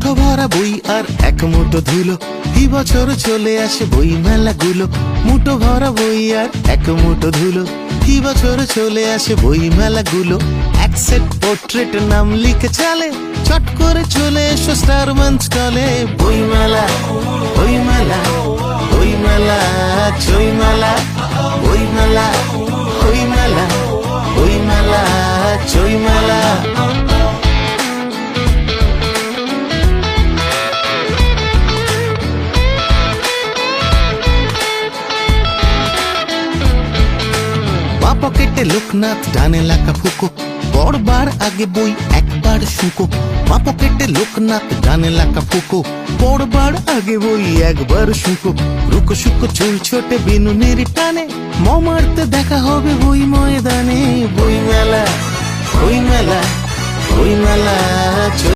মুঠো ভরা বই আর এক মুঠো ধুলো, কি বছর চলে আসে বই মেলাগুলো। মুঠো ভরা বই আর এক মুঠো ধুলো, কি বছর চলে আসে বই মেলাগুলো। এক সেট পোর্ট্রেট নাম লিখে চালে, চট করে চলে এসো স্টার মঞ্চ কলে। বই মেলা, বই মেলা, বই মেলা, চই মেলা, বই মেলা, বই মেলা, বই মেলা, চই মেলা। পকেটে লোকনাথ, ডানে লাকা ফুকো, পড়বার আগে বই একবার শুকো। বা পকেটে লোকনাথ, ডানে লাকা ফুকো, পড়বার আগে বই একবার শুকো। রুকো শুকো চুল ছোটে বিনুনির টানে, মারতে দেখা হবে বই ময়দানে। বই মেলা, বই মেলা, বই মেলা।